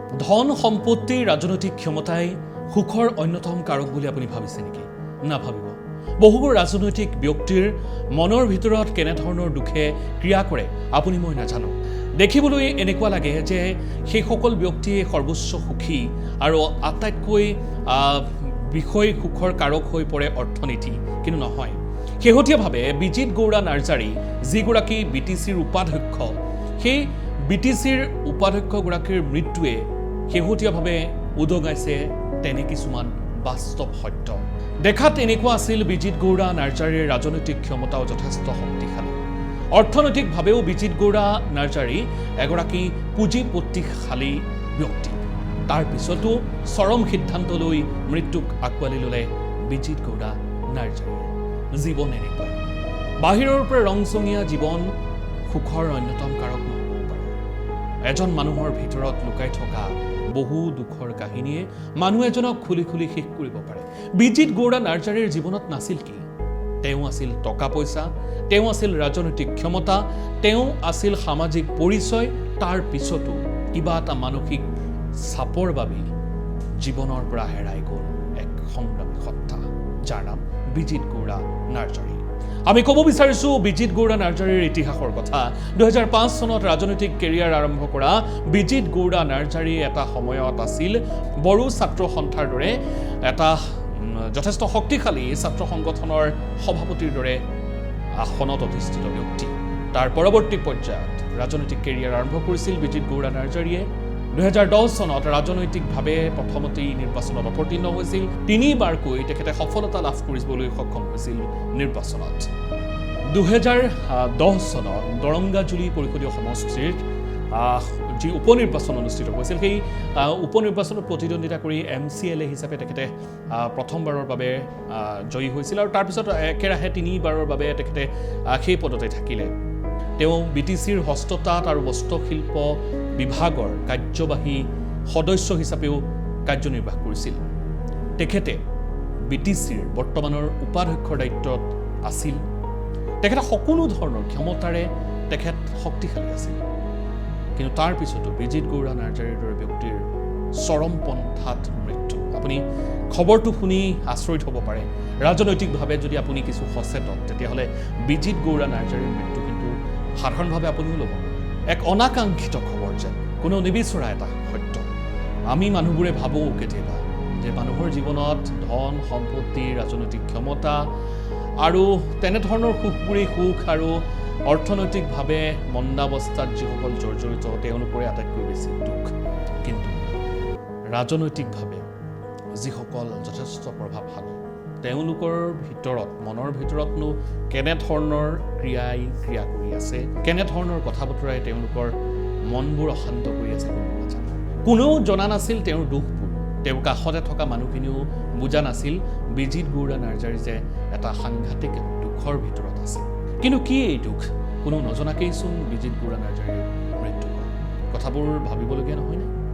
ধন সম্পত্তি ৰাজনৈতিক ক্ষমতাই সুখৰ অন্যতম কাৰক বুলি আপুনি ভাবিছে নেকি? নাভাবিব। বহুবোৰ ৰাজনৈতিক ব্যক্তিৰ মনৰ ভিতৰত কেনেধৰণৰ দুখে ক্ৰিয়া কৰে আপুনি মই নাজানো। দেখিবলৈ এনেকুৱা লাগে যে সেই সকল ব্যক্তিয়ে সৰ্বোচ্চ সুখী আৰু আটাইতকৈ বিষয় সুখৰ কাৰক হৈ পৰে অৰ্থনীতি, কিন্তু নহয়। শেহতীয়াভাৱে বিজিত গৌড়া নাৰ্জাৰী যিগৰাকী BTCৰ উপাধ্যক্ষ, সেই BTCৰ উপাধ্যক্ষগৰাকীৰ মৃত্যুৱে শেহতীয়াভাৱে উদগাইছে তেনে কিছুমান বাস্তৱ সত্য। দেখাত এনেকুৱা আছিল বিজিত গৌড়া নাৰ্জাৰীৰ ৰাজনৈতিক ক্ষমতাও যথেষ্ট শক্তিশালী। অৰ্থনৈতিকভাৱেও বিজিত গৌড়া নাৰ্জাৰী এগৰাকী পুঁজিপতিশালী ব্যক্তি। তাৰ পিছতো চৰম সিদ্ধান্ত লৈ মৃত্যুক আঁকোৱালি ল'লে বিজিত গৌড়া নাৰ্জাৰীৰ। জীৱন এনেকুৱা। বাহিৰৰ পৰা ৰংচঙীয়া জীৱন সুখৰ অন্যতম কাৰক নহ'বও পাৰে। এজন মানুহৰ ভিতৰত লুকাই থকা বহু দুখৰ কাহিনীয়ে মানুহ এজনক খুলি খুলি শেষ কৰিব পাৰে। বিজিত গৌড়া নাৰ্জাৰীৰ জীৱনত নাছিল কি? তেওঁ আছিল টকা পইচা, তেওঁ আছিল ৰাজনৈতিক ক্ষমতা, তেওঁ আছিল সামাজিক পৰিচয়। তাৰ পিছতো কিবা এটা মানসিক চাপৰ বাবে জীৱনৰ পৰা হেৰাই গ'ল এক সংগ্ৰামী সত্তা, যাৰ নাম বিজিত গৌড়া নাৰ্জাৰী। আমি ক'ব বিচাৰিছোঁ বিজিত গৌড়া নাৰ্জাৰীৰ ইতিহাসৰ কথা। 2005 চনত ৰাজনৈতিক কেৰিয়াৰ আৰম্ভ কৰা বিজিত গৌড়া নাৰ্জাৰী এটা সময়ত আছিল বড়ো ছাত্ৰ সন্থাৰ দৰে এটা যথেষ্ট শক্তিশালী ছাত্ৰ সংগঠনৰ সভাপতিৰ দৰে আসনত অধিষ্ঠিত ব্যক্তি। তাৰ পৰৱৰ্তী পৰ্যায়ত ৰাজনৈতিক কেৰিয়াৰ আৰম্ভ কৰিছিল বিজিত গৌড়া নাৰ্জাৰীয়ে। 2010 চনত ৰাজনৈতিকভাৱে প্ৰথমতেই নিৰ্বাচনত অৱতীৰ্ণ হৈছিল। তিনিবাৰকৈ তেখেতে সফলতা লাভ কৰিবলৈ সক্ষম হৈছিল নিৰ্বাচনত। 2010 চনত দৰংগাজুলি পৰিষদীয় সমষ্টিৰ যি উপনিৰ্বাচন অনুষ্ঠিত হৈছিল, সেই উপনিৰ্বাচনত প্ৰতিদ্বন্দ্বিতা কৰি MCLA হিচাপে তেখেতে প্ৰথমবাৰৰ বাবে জয়ী হৈছিল আৰু তাৰপিছত একেৰাহে তিনিবাৰৰ বাবে তেখেতে সেই পদতে থাকিলে। তেওঁ BTCৰ হস্ততাঁত আৰু বস্ত্ৰশিল্প বিভাগৰ কাৰ্যবাহী সদস্য হিচাপেও কাৰ্যনিৰ্বাহ কৰিছিল। তেখেতে BTCৰ বৰ্তমানৰ উপাধ্যক্ষৰ দায়িত্বত আছিল। তেখেতে সকলো ধৰণৰ ক্ষমতাৰে তেখেত শক্তিশালী আছিল। কিন্তু তাৰ পিছতো বিজিত গৌড়া নাৰ্জাৰীৰ দৰে ব্যক্তিৰ চৰম পন্থাত মৃত্যু। আপুনি খবৰটো শুনি আচৰিত হ'ব পাৰে। ৰাজনৈতিকভাৱে যদি আপুনি কিছু সচেতন, তেতিয়াহ'লে বিজিত গৌড়া নাৰ্জাৰীৰ মৃত্যু কিন্তু সাধাৰণভাৱে আপুনিও ল'ব নোৱাৰে। এক অনাকাংক্ষিত খবৰ যেন, কোনেও নিবিচৰা এটা সত্য। আমি মানুহবোৰে ভাবোঁ কেতিয়াবা যে মানুহৰ জীৱনত ধন সম্পত্তি, ৰাজনৈতিক ক্ষমতা আৰু তেনেধৰণৰ সুখবোৰেই সুখ, আৰু অৰ্থনৈতিকভাৱে মন্দাৱস্থাত যিসকল জৰ্জৰিত তেওঁলোকৰে আটাইতকৈ বেছি দুখ। কিন্তু ৰাজনৈতিকভাৱে যিসকল যথেষ্ট প্ৰভাৱশালী, তেওঁলোকৰ ভিতৰত মনৰ ভিতৰতনো কেনেধৰণৰ ক্ৰিয়া কৰি আছে, কেনেধৰণৰ কথা বতৰাই তেওঁলোকৰ মনবোৰ অশান্ত কৰি আছে কোনো নাজানে। কোনেও জনা নাছিল তেওঁৰ দুখবোৰ। তেওঁৰ কাষতে থকা মানুহখিনিও বুজা নাছিল বিজিত গৌড়া নাৰ্জাৰী যে এটা সাংঘাতিক দুখৰ ভিতৰত আছে। কিন্তু কি এই দুখ? কোনো নজনাকেইচোন বিজিত গৌড়া নাৰ্জাৰীৰ মৃত্যু হ'ল। কথাবোৰ ভাবিবলগীয়া নহয়নে?